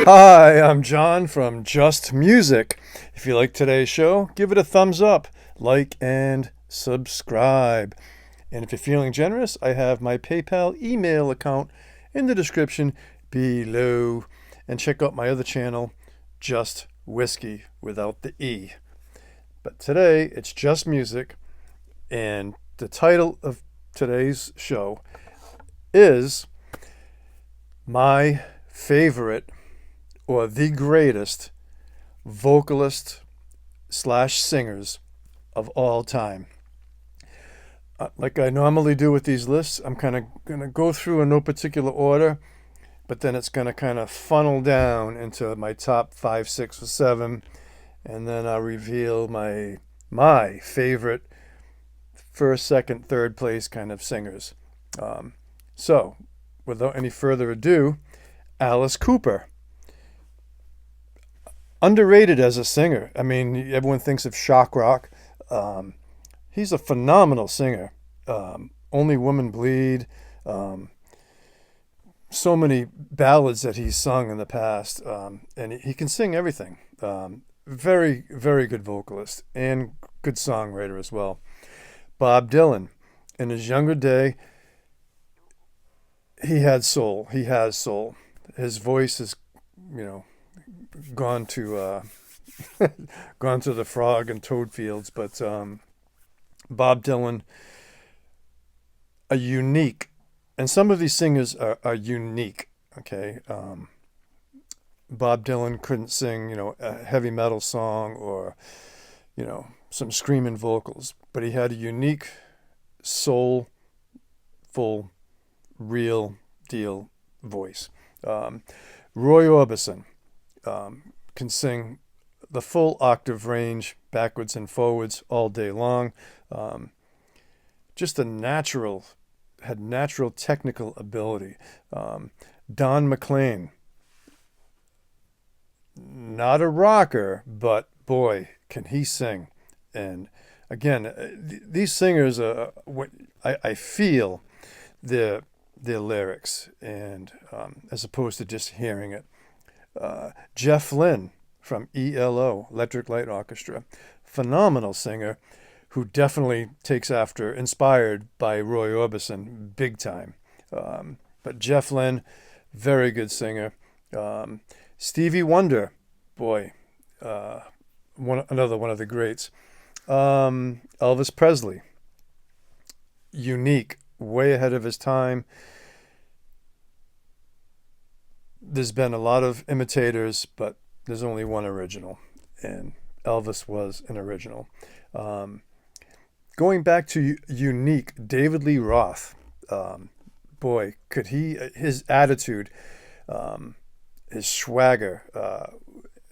Hi, I'm John from Just Music. If you like today's show, give it a thumbs up, like, and subscribe. And if you're feeling generous, I have my PayPal email account in the description below. And check out my other channel, Just Whiskey, without the E. But today, it's Just Music, and the title of today's show is my favorite or the greatest vocalist slash singers of all time. Like I normally do with these lists, I'm kind of going to go through in no particular order, but then it's going to kind of funnel down into my top 5, 6, or 7, and then I'll reveal my favorite first, second, third place kind of singers. So, without any further ado, Alice Cooper. Underrated as a singer. I mean, everyone thinks of shock rock. He's a phenomenal singer. Only Women Bleed. So many ballads that he's sung in the past. And he can sing everything. Very, very good vocalist and good songwriter as well. Bob Dylan. In his younger day, he had soul. He has soul. His voice is, you know, gone to gone to the frog and toad fields, but Bob Dylan, a unique, and some of these singers are unique. Okay, Bob Dylan couldn't sing, a heavy metal song or, some screaming vocals, but he had a unique, soulful, real deal voice. Roy Orbison can sing the full octave range, backwards and forwards, all day long. Just had natural technical ability. Don McLean, not a rocker, but boy, can he sing. And again, these singers, I feel their lyrics, and as opposed to just hearing it. Jeff Lynne from ELO, Electric Light Orchestra, phenomenal singer who definitely inspired by Roy Orbison, big time. But Jeff Lynne, very good singer. Stevie Wonder, boy, another one of the greats. Elvis Presley, unique, way ahead of his time. There's been a lot of imitators, but there's only one original, and Elvis was an original. Going back to unique, David Lee Roth. Boy, could his attitude, his swagger,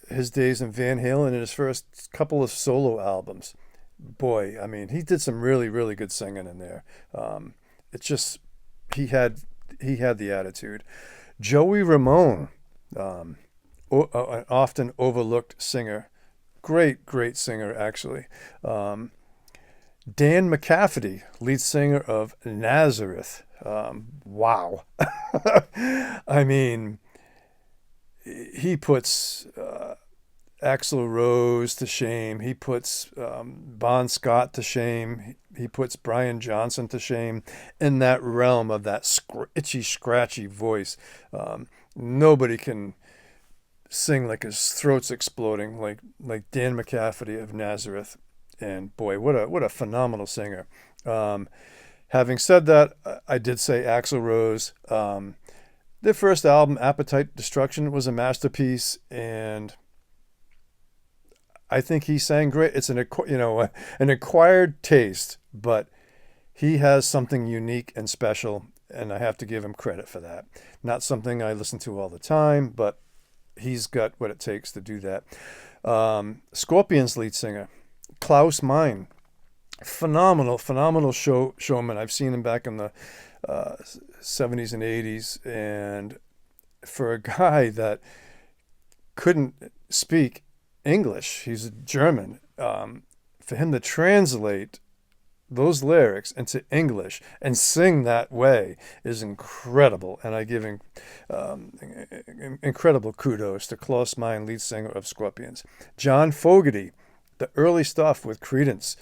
his days in Van Halen and his first couple of solo albums. Boy, I mean, he did some really, really good singing in there. It's just, he had the attitude. Joey Ramone, an often overlooked singer. Great singer, actually. Dan McCafferty, lead singer of Nazareth. Wow. I mean, he puts Axl Rose to shame. He puts Bon Scott to shame. He puts Brian Johnson to shame in that realm of that itchy, scratchy voice. Nobody can sing like his throat's exploding, like Dan McCafferty of Nazareth. And boy, what a phenomenal singer. Having said that, I did say Axl Rose. Their first album, Appetite Destruction, was a masterpiece, and I think he sang great. It's an acquired taste, but he has something unique and special, and I have to give him credit for that. Not something I listen to all the time, but he's got what it takes to do that. Scorpions lead singer, Klaus Meine. Phenomenal showman. I've seen him back in the 70s and 80s, and for a guy that couldn't speak English, he's German, for him to translate those lyrics into English and sing that way is incredible. And I give incredible kudos to Klaus Meine, lead singer of Scorpions. John Fogerty, the early stuff with Creedence.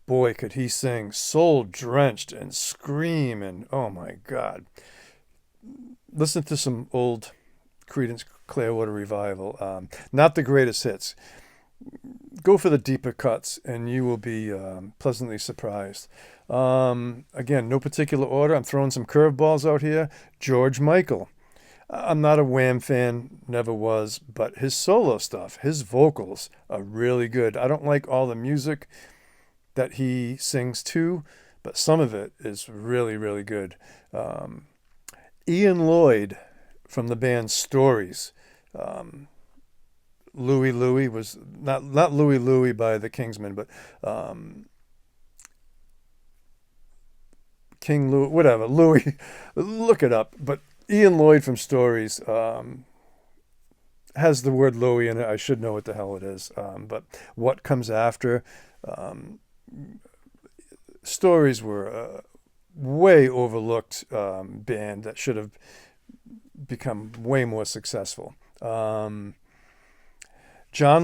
Boy, could he sing soul drenched and scream, and oh my God. Listen to some old Creedence Clearwater Revival. Not the greatest hits. Go for the deeper cuts, and you will be pleasantly surprised. Again, no particular order. I'm throwing some curveballs out here. George Michael. I'm not a Wham fan, never was, but his solo stuff, his vocals are really good. I don't like all the music that he sings to, but some of it is really, really good. Ian Lloyd from the band Stories. Louie Louie was not Louie Louie by the Kingsmen, but King Louie, whatever, Louie, look it up. But Ian Lloyd from Stories has the word Louie in it. I should know what the hell it is. But What Comes After, Stories were a way overlooked band that should have become way more successful. John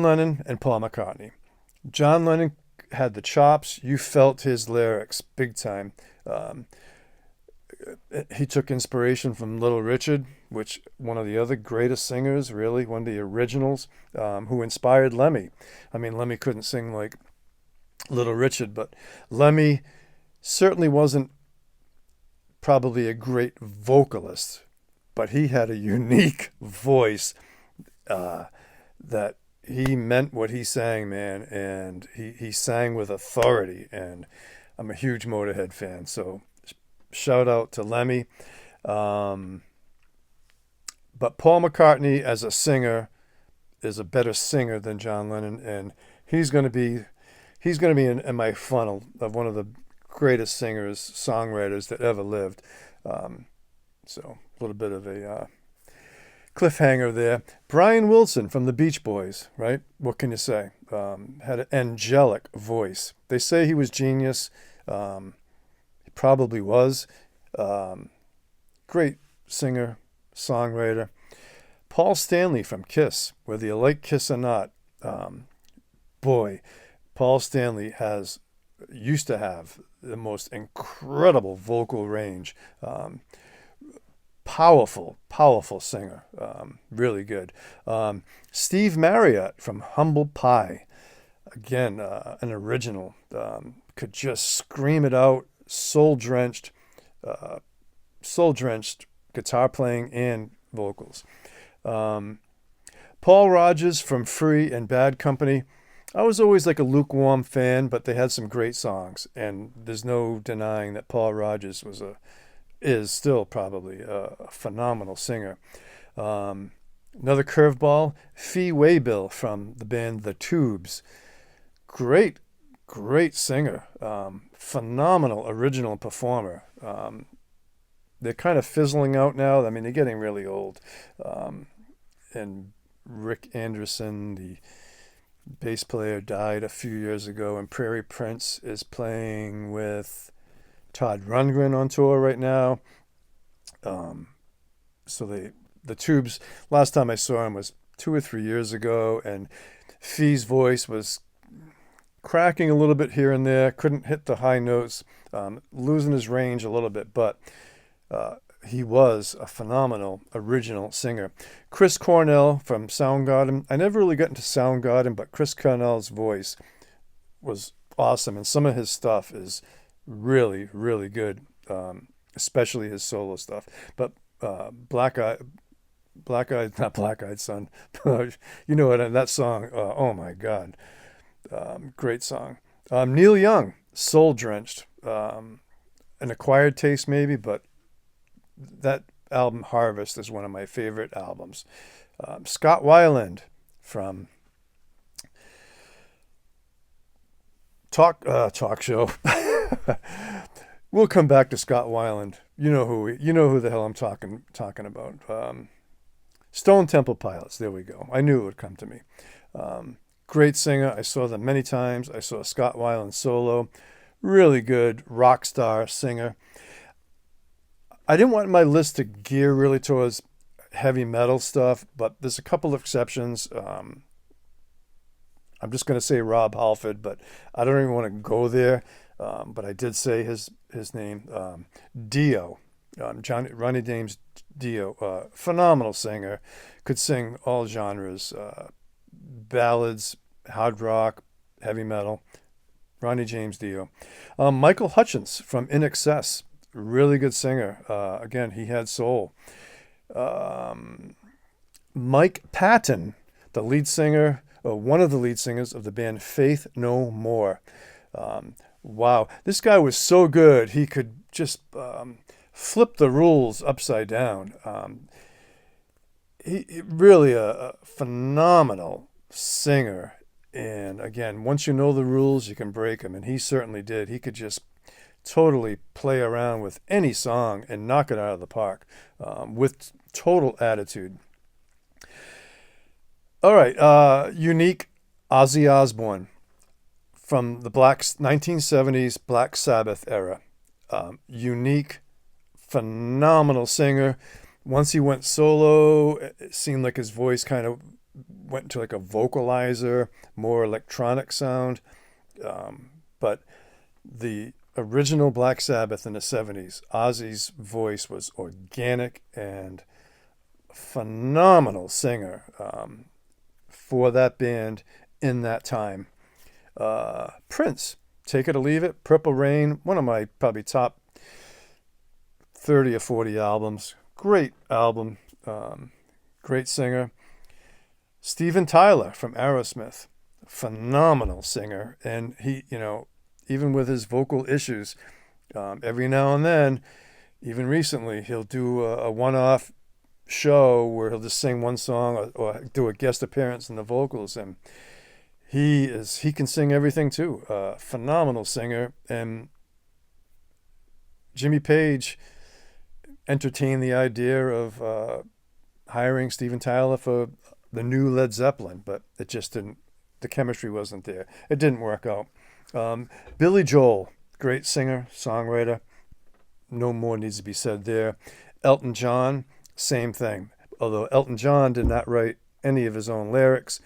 Lennon and Paul McCartney. John Lennon had the chops. You felt his lyrics big time. He took inspiration from Little Richard, which one of the other greatest singers, really, one of the originals, who inspired Lemmy. I mean, Lemmy couldn't sing like Little Richard, but Lemmy certainly wasn't probably a great vocalist, but he had a unique voice that he meant what he sang, man, and he sang with authority, and I'm a huge Motorhead fan, so shout out to Lemmy. But Paul McCartney as a singer is a better singer than John Lennon, and he's going to be in my funnel of one of the greatest singers, songwriters that ever lived. So a little bit of a cliffhanger there. Brian Wilson from the Beach Boys, right? What can you say? Had an angelic voice. They say he was genius. He probably was. Great singer, songwriter. Paul Stanley from Kiss, whether you like Kiss or not, boy, Paul Stanley used to have the most incredible vocal range. Powerful singer. Really good. Steve Marriott from Humble Pie. Again, an original. Could just scream it out. Soul-drenched guitar playing and vocals. Paul Rodgers from Free and Bad Company. I was always like a lukewarm fan, but they had some great songs, and there's no denying that Paul Rodgers is still probably a phenomenal singer. Another curveball, Fee Waybill from the band The Tubes. Great singer. Phenomenal original performer. They're kind of fizzling out now. I mean, they're getting really old. And Rick Anderson, the bass player, died a few years ago, and Prairie Prince is playing with Todd Rundgren on tour right now. So the Tubes, last time I saw him was 2 or 3 years ago, and Fee's voice was cracking a little bit here and there, couldn't hit the high notes, losing his range a little bit, but he was a phenomenal original singer. Chris Cornell from Soundgarden. I never really got into Soundgarden, but Chris Cornell's voice was awesome, and some of his stuff is really, really good, especially his solo stuff. But Not Black Eyed Son. You know what? That song, oh my God. Great song. Neil Young, Soul Drenched. An acquired taste maybe, but that album Harvest is one of my favorite albums. Scott Weiland from Talk Show. We'll come back to Scott Weiland. You know who the hell I'm talking about. Stone Temple Pilots. There we go. I knew it would come to me. Great singer. I saw them many times. I saw Scott Weiland solo. really good rock star singer. I didn't want my list to gear really towards heavy metal stuff, but there's a couple of exceptions. I'm just going to say Rob Halford, but I don't even want to go there. But I did say his name, Dio, Ronnie James Dio, phenomenal singer, could sing all genres, ballads, hard rock, heavy metal. Ronnie James Dio. Michael Hutchence from In Excess, really good singer. Again, he had soul. Um, Mike Patton, the lead singer, one of the lead singers of the band Faith No More. Wow, this guy was so good. He could just flip the rules upside down. He really a phenomenal singer. And again, once you know the rules, you can break them. And he certainly did. He could just totally play around with any song and knock it out of the park with total attitude. All right, unique Ozzy Osbourne from the 1970s Black Sabbath era. Unique, phenomenal singer. Once he went solo, it seemed like his voice kind of went to like a vocalizer, more electronic sound. But the original Black Sabbath in the 70s, Ozzy's voice was organic and phenomenal singer for that band in that time. Prince, Take It or Leave It, Purple Rain, one of my probably top 30 or 40 albums. Great album, great singer. Steven Tyler from Aerosmith, phenomenal singer. And he, even with his vocal issues, every now and then, even recently, he'll do a one-off show where he'll just sing one song or do a guest appearance in the vocals. And he can sing everything too. Phenomenal singer. And Jimmy Page entertained the idea of hiring Steven Tyler for the new Led Zeppelin, but it just didn't, the chemistry wasn't there. It didn't work out. Billy Joel, great singer, songwriter. No more needs to be said there. Elton John, same thing. Although Elton John did not write any of his own lyrics,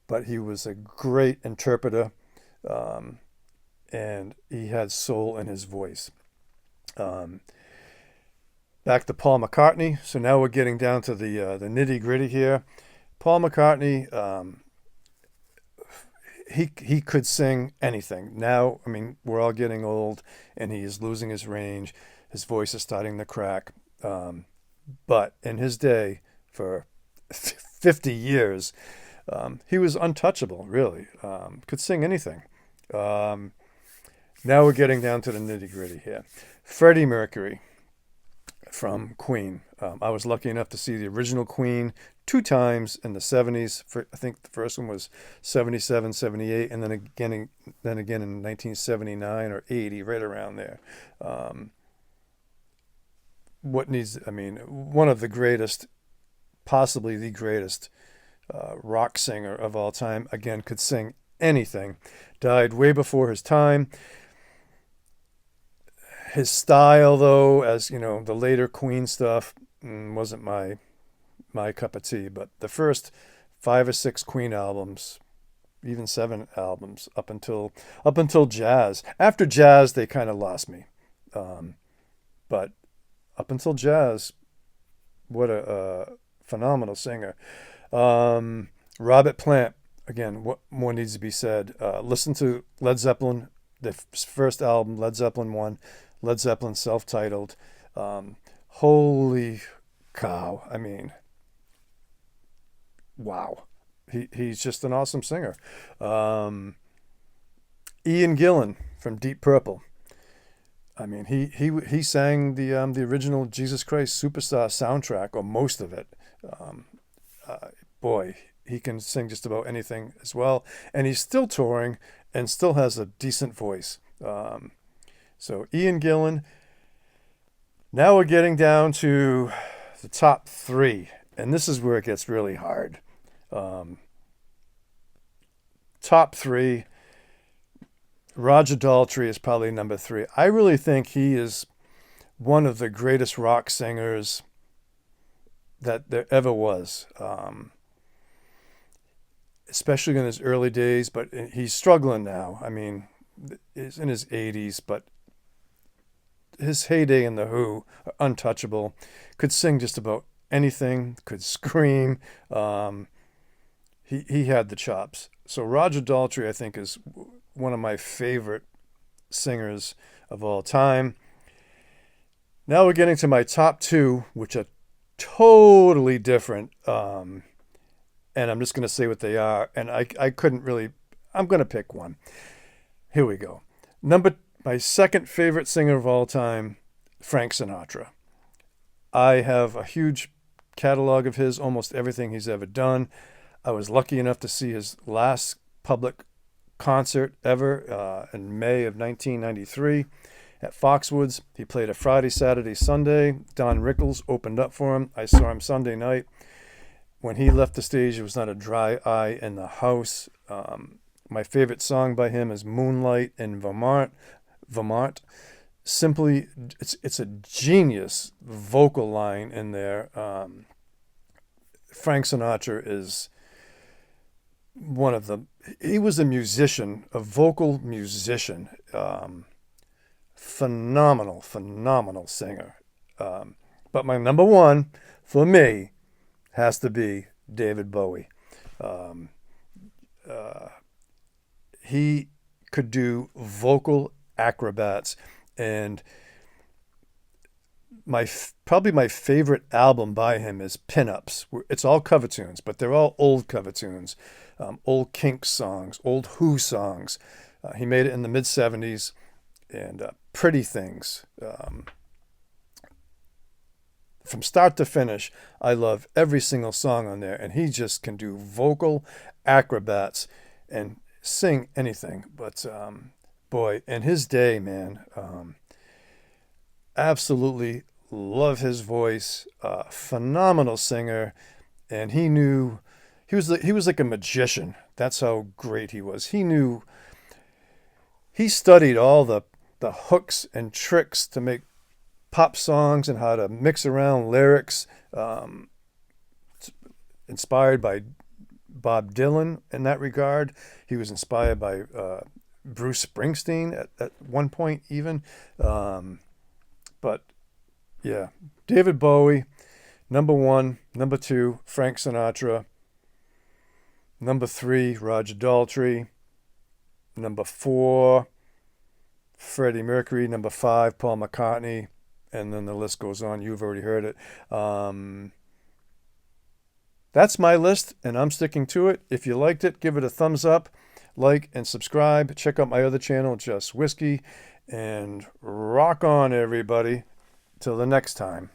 but he was a great interpreter, and he had soul in his voice. Back to Paul McCartney. So now we're getting down to the nitty gritty here. Paul McCartney, he could sing anything. Now, I mean, we're all getting old, and he is losing his range. His voice is starting to crack. But in his day, for 50 years, he was untouchable, really. Could sing anything. Now we're getting down to the nitty gritty here. Freddie Mercury from Queen. I was lucky enough to see the original Queen 2 times in the 70s. I think the first one was 77, 78, and then again in 1979 or 80, right around there. One of the greatest, possibly the greatest rock singer of all time. Again, could sing anything. Died way before his time. His style, though, as you know, the later Queen stuff wasn't my cup of tea. But the first 5 or 6 Queen albums, even 7 albums, up until Jazz. After Jazz, they kind of lost me. But up until Jazz, what a phenomenal singer. Robert Plant, again, what more needs to be said? Listen to Led Zeppelin, the first album, Led Zeppelin 1, Led Zeppelin self-titled. Holy cow. I mean, wow. He's just an awesome singer. Ian Gillan from Deep Purple. I mean, he sang the original Jesus Christ Superstar soundtrack, or most of it. Boy, he can sing just about anything as well. And he's still touring and still has a decent voice. So Ian Gillan. Now we're getting down to the top 3. And this is where it gets really hard. Top 3. Roger Daltrey is probably number 3. I really think he is one of the greatest rock singers that there ever was, especially in his early days. But he's struggling now. I mean, he's in his 80s, but his heyday in The Who, untouchable, could sing just about anything, could scream. He had the chops. So Roger Daltrey, I think, is one of my favorite singers of all time. Now we're getting to my top 2, which are totally different. And I'm just going to say what they are. And I couldn't really, I'm going to pick one. Here we go. My second favorite singer of all time, Frank Sinatra. I have a huge catalog of his, almost everything he's ever done. I was lucky enough to see his last public concert ever in May of 1993 at Foxwoods. He played a Friday, Saturday, Sunday. Don Rickles opened up for him. I saw him Sunday night. When he left the stage, there was not a dry eye in the house. My favorite song by him is Moonlight in Vermont. Simply, it's a genius vocal line in there. Frank Sinatra is he was a musician, a vocal musician. Phenomenal singer. But my number 1 for me has to be David Bowie. He could do vocal acrobats, and probably my favorite album by him is Pin-Ups. It's all cover tunes, but they're all old cover tunes, old Kinks songs, old Who songs. He made it in the mid-'70s, and Pretty Things. From start to finish, I love every single song on there, and he just can do vocal acrobats and sing anything. But boy, in his day, man, absolutely love his voice. Phenomenal singer, and he was like a magician. That's how great he was. He studied all the hooks and tricks to make pop songs and how to mix around lyrics. Inspired by Bob Dylan in that regard. He was inspired by Bruce Springsteen at one point even. But yeah, David Bowie, number 1. Number 2, Frank Sinatra. Number 3, Roger Daltrey. Number 4, Freddie Mercury. Number 5, Paul McCartney. And then the list goes on. You've already heard it. That's my list, and I'm sticking to it. If you liked it, give it a thumbs up, like, and subscribe. Check out my other channel, Just Whiskey. And rock on, everybody. Till the next time.